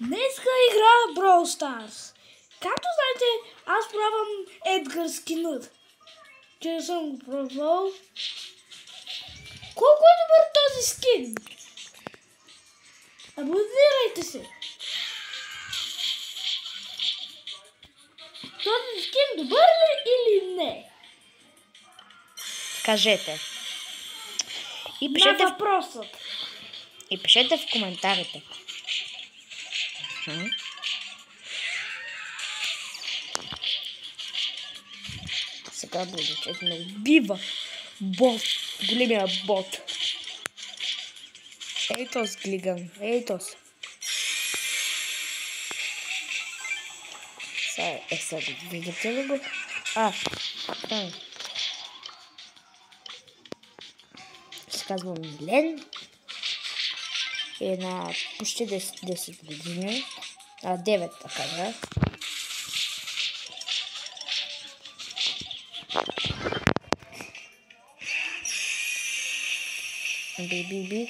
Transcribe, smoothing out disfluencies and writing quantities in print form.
Днеска игра Brawl Stars. Както знаете, аз правям Едгар скинът. Че съм го пробвал. Колко е добър този скин? Абонирайте се. Този скин добър ли или не? Кажете. И На пишете, въпросът. в коментарите. Сега буду, че ме убива бот, големия бот. Ейтос глиган, ейтос. Сега видите ли го? Се казва Милен. Е на почти 10 години. 9 така да. Би.